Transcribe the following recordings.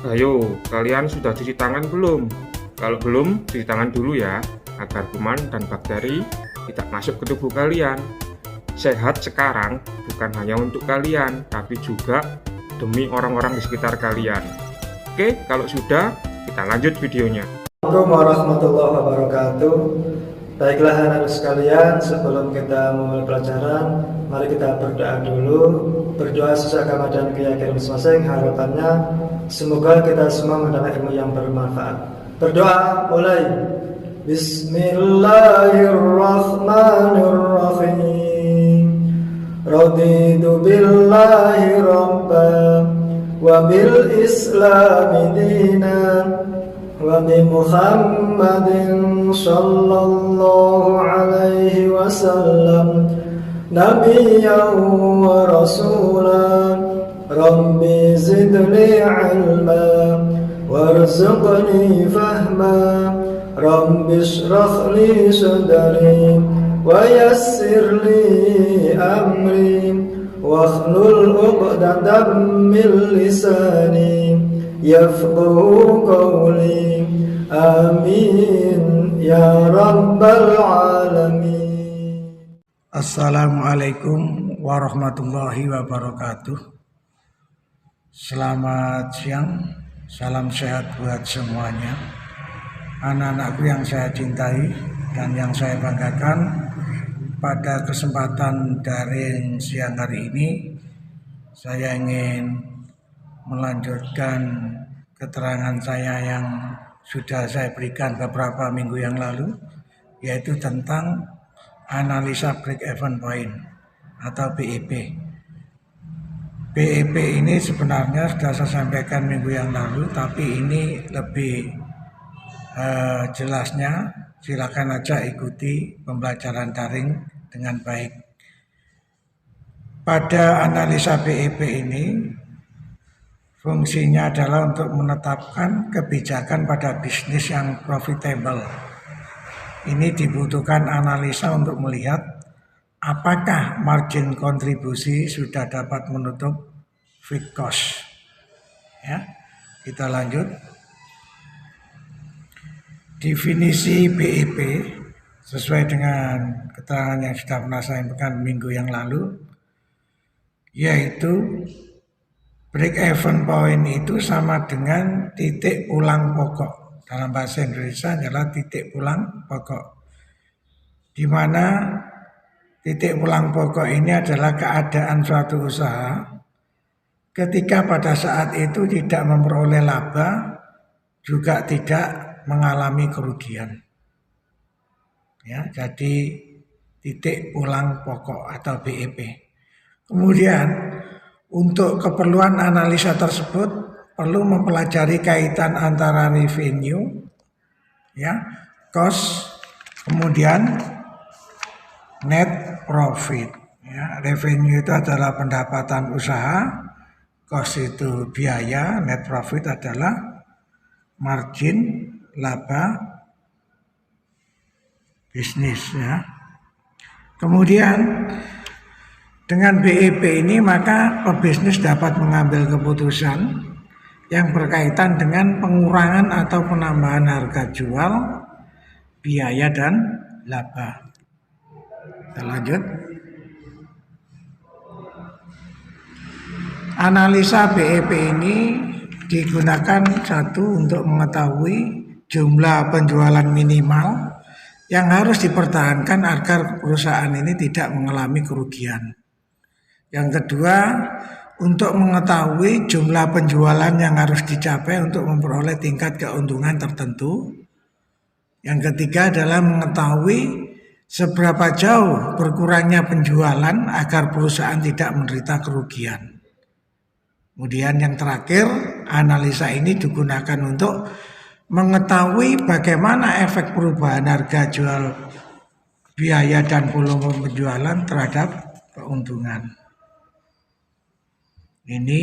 Ayo, kalian sudah cuci tangan belum? Kalau belum, cuci tangan dulu ya, agar kuman dan bakteri tidak masuk ke tubuh kalian. Sehat sekarang bukan hanya untuk kalian, tapi juga demi orang-orang di sekitar kalian. Oke, kalau sudah, kita lanjut videonya. Assalamualaikum warahmatullahi wabarakatuh. Baiklah anak-anak sekalian, sebelum kita memulai pelajaran, mari kita berdoa dulu. Berdoa sesuai agama dan keyakinan masing-masing. Harapannya semoga kita semua mendapat ilmu yang bermanfaat. Berdoa mulai. Bismillahirrahmanirrahim. Raditu billahi rabban wa bil islami dinan wa bi Muhammadin sallallahu alaihi wasallam nabiyyan wa rasulan. Rabbi zidni ilma warzuqni fahma. Rabbi shrah li sadri wa yassir li amri wakhlul 'uqdatam min lisani yafqahu qawli. Amin ya rabbal alamin. Assalamualaikum warahmatullahi wabarakatuh. Selamat siang, salam sehat buat semuanya. Anak-anakku yang saya cintai dan yang saya banggakan, pada kesempatan daring siang hari ini saya ingin melanjutkan keterangan saya yang sudah saya berikan beberapa minggu yang lalu, yaitu tentang analisa break-even point atau BEP. BEP ini sebenarnya sudah saya sampaikan minggu yang lalu, tapi ini lebih jelasnya silakan aja ikuti pembelajaran daring dengan baik. Pada analisa BEP ini fungsinya adalah untuk menetapkan kebijakan pada bisnis yang profitable. Ini dibutuhkan analisa untuk melihat apakah margin kontribusi sudah dapat menutup fixed cost. Ya, kita lanjut. Definisi BEP sesuai dengan keterangan yang sudah pernah saya sampaikan minggu yang lalu, yaitu break-even point itu sama dengan titik pulang pokok. Dalam bahasa Indonesia adalah titik pulang pokok, di mana titik pulang pokok ini adalah keadaan suatu usaha ketika pada saat itu tidak memperoleh laba, juga tidak mengalami kerugian. Ya, jadi titik pulang pokok atau BEP. Kemudian untuk keperluan analisa tersebut perlu mempelajari kaitan antara revenue, ya, cost, kemudian net profit. Ya, revenue itu adalah pendapatan usaha, cost itu biaya, net profit adalah margin laba bisnis. Ya. Kemudian dengan BEP ini maka pebisnis dapat mengambil keputusan yang berkaitan dengan pengurangan atau penambahan harga jual, biaya dan laba. Kita lanjut. Analisa BEP ini digunakan satu untuk mengetahui jumlah penjualan minimal yang harus dipertahankan agar perusahaan ini tidak mengalami kerugian. Yang kedua, untuk mengetahui jumlah penjualan yang harus dicapai untuk memperoleh tingkat keuntungan tertentu. Yang ketiga adalah mengetahui seberapa jauh berkurangnya penjualan agar perusahaan tidak menderita kerugian. Kemudian yang terakhir, analisa ini digunakan untuk mengetahui bagaimana efek perubahan harga jual, biaya dan volume penjualan terhadap keuntungan. Ini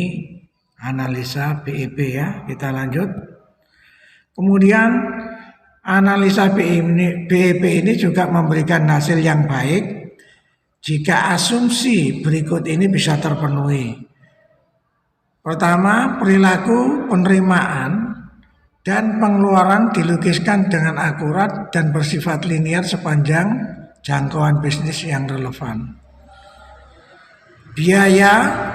analisa BEP ya, kita lanjut. Kemudian analisa BEP ini juga memberikan hasil yang baik jika asumsi berikut ini bisa terpenuhi. Pertama, perilaku penerimaan dan pengeluaran dilukiskan dengan akurat dan bersifat linear sepanjang jangkauan bisnis yang relevan. Biaya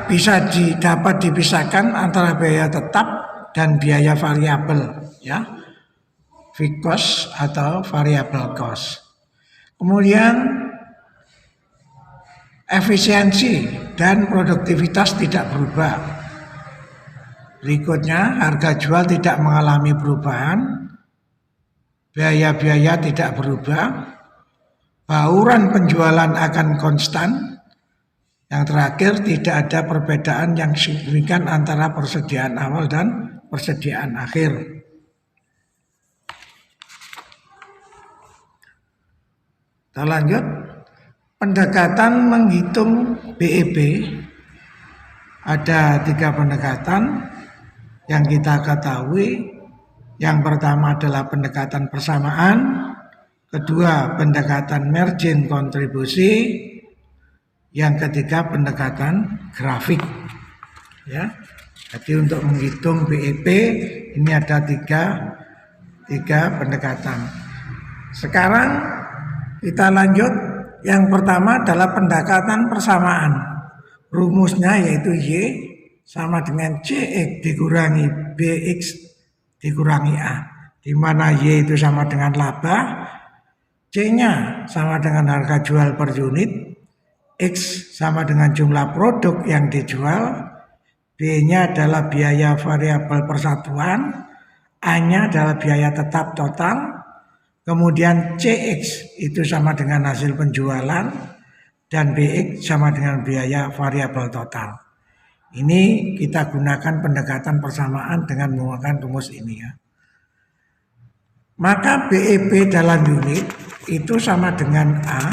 bisa dapat dipisahkan antara biaya tetap dan biaya variabel, ya, fixed cost atau variable cost. Kemudian efisiensi dan produktivitas tidak berubah. Berikutnya, harga jual tidak mengalami perubahan, biaya-biaya tidak berubah, bauran penjualan akan konstan. Yang terakhir, tidak ada perbedaan yang signifikan antara persediaan awal dan persediaan akhir. Kita lanjut, pendekatan menghitung BEP. Ada 3 pendekatan yang kita ketahui. Yang pertama adalah pendekatan persamaan, kedua pendekatan margin kontribusi, yang ketiga pendekatan grafik. Ya, jadi untuk menghitung BEP ini ada tiga pendekatan. Sekarang kita lanjut. Yang pertama adalah pendekatan persamaan. Rumusnya yaitu Y sama dengan CX dikurangi BX dikurangi A, di mana Y itu sama dengan laba, C-nya sama dengan harga jual per unit, X sama dengan jumlah produk yang dijual, B-nya adalah biaya variabel persatuan, A-nya adalah biaya tetap total, kemudian CX itu sama dengan hasil penjualan, dan BX sama dengan biaya variabel total. Ini kita gunakan pendekatan persamaan dengan menggunakan rumus ini, ya. Maka BEP dalam unit itu sama dengan A,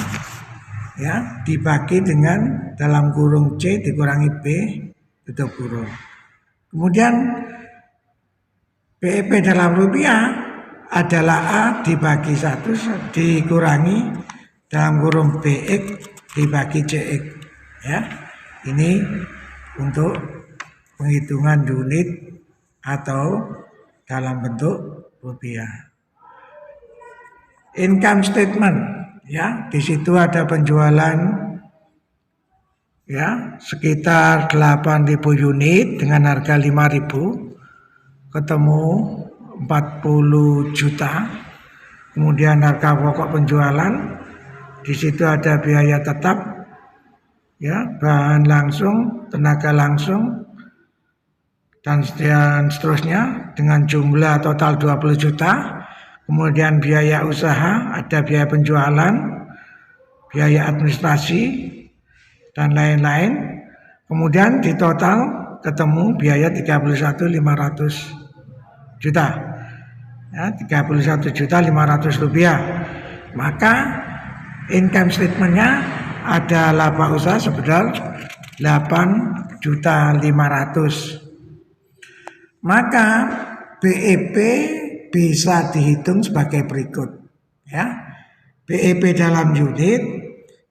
ya, dibagi dengan dalam kurung C dikurangi B tutup kurung. Kemudian BEP dalam rupiah adalah A dibagi 1 dikurangi dalam kurung BX dibagi CX, ya. Ini untuk penghitungan unit atau dalam bentuk rupiah. Income statement, ya, di situ ada penjualan, ya, sekitar 8.000 unit dengan harga 5.000, ketemu 40 juta. Kemudian harga pokok penjualan, di situ ada biaya tetap, ya, bahan langsung, tenaga langsung, dan seterusnya dengan jumlah total 20 juta. Kemudian biaya usaha, ada biaya penjualan, biaya administrasi, dan lain-lain. Kemudian di total ketemu biaya 31.500 juta, ya, 31.500.000 rupiah. Maka income statementnya ada laba usaha sebesar 8.500.000. Maka BEP bisa dihitung sebagai berikut, ya. BEP dalam unit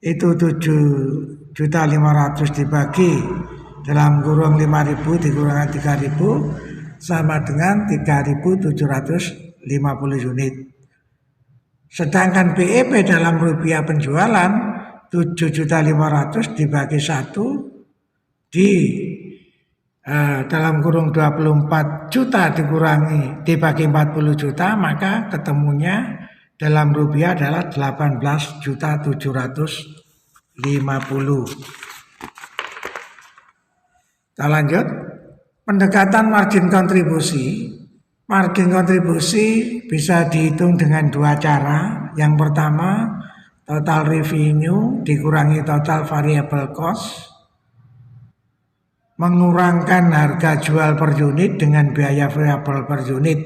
itu 7.500.000 dibagi dalam kurung 5.000 dikurangi 3.000 sama dengan 3.750 unit. Sedangkan BEP dalam rupiah penjualan 7.500.000 dibagi 1 dalam kurung 24 juta dikurangi dibagi 40 juta, maka ketemunya dalam rupiah adalah 18.750. Kita lanjut. Pendekatan margin kontribusi. Margin kontribusi bisa dihitung dengan 2 cara. Yang pertama, total revenue dikurangi total variable cost, mengurangkan harga jual per unit dengan biaya variabel per unit.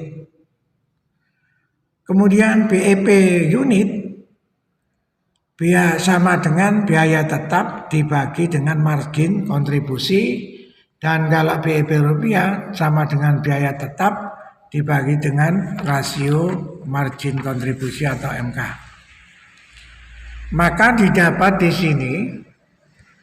Kemudian BEP unit sama dengan biaya tetap dibagi dengan margin kontribusi, dan kalau BEP rupiah sama dengan biaya tetap dibagi dengan rasio margin kontribusi atau MK. Maka didapat di sini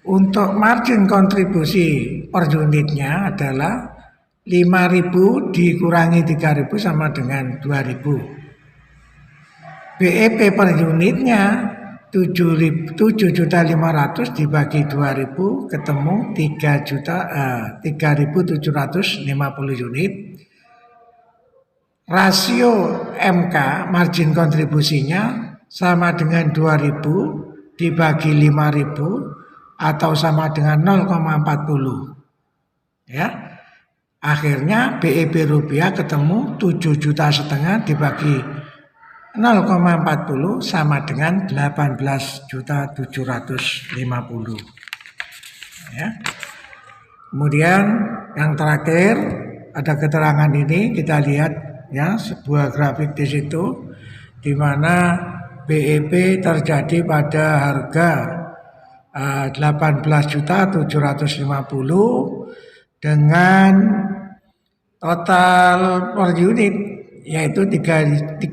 Untuk margin kontribusi per unitnya adalah 5.000 dikurangi 3.000 sama dengan 2.000. BEP per unitnya 7.500 dibagi 2.000 ketemu 3.750 unit. Rasio MK margin kontribusinya sama dengan 2.000 dibagi 5.000 atau sama dengan 0,40. Ya. Akhirnya BEP rupiah ketemu 7,5 juta dibagi 0,40 sama dengan 18.750. Ya. Kemudian yang terakhir ada keterangan ini, kita lihat ya sebuah grafik di situ di mana BEP terjadi pada harga 18.750 dengan total per unit yaitu 3.750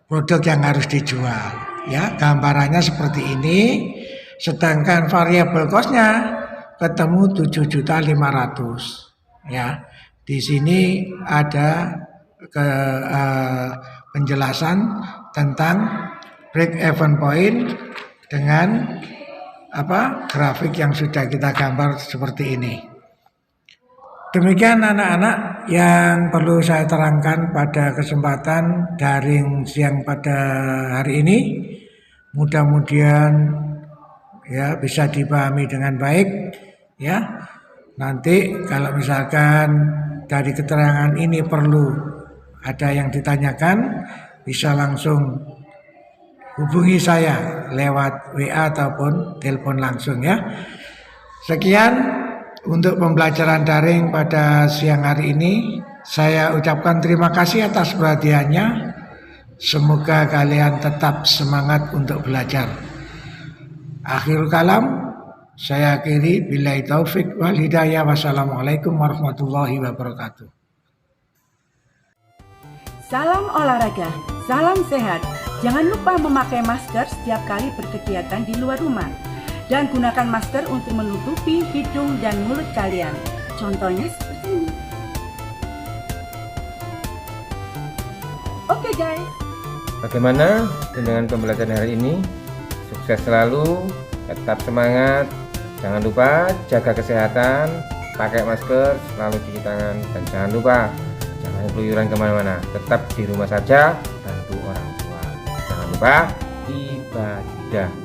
produk yang harus dijual. Ya, gambarannya seperti ini. Sedangkan variable cost-nya ketemu 7.500.000. Ya, di sini ada penjelasan tentang break even point dengan grafik yang sudah kita gambar seperti ini. Demikian anak-anak yang perlu saya terangkan pada kesempatan daring siang pada hari ini. Mudah-mudahan ya bisa dipahami dengan baik ya. Nanti kalau misalkan dari keterangan ini perlu ada yang ditanyakan, bisa langsung hubungi saya lewat WA ataupun telepon langsung ya. Sekian untuk pembelajaran daring pada siang hari ini. Saya ucapkan terima kasih atas perhatiannya. Semoga kalian tetap semangat untuk belajar. Akhirul kalam, saya akhiri billahi taufik wal hidayah. Wassalamualaikum warahmatullahi wabarakatuh. Salam olahraga, salam sehat. Jangan lupa memakai masker setiap kali berkegiatan di luar rumah. Dan gunakan masker untuk menutupi hidung dan mulut kalian. Contohnya seperti ini. Oke guys. Bagaimana dengan pembelajaran hari ini? Sukses selalu, tetap semangat. Jangan lupa jaga kesehatan, pakai masker, selalu cuci tangan. Dan jangan lupa, jangan keluyuran kemana-mana. Tetap di rumah saja, bantu orang tua. Jangan lupa ibadah.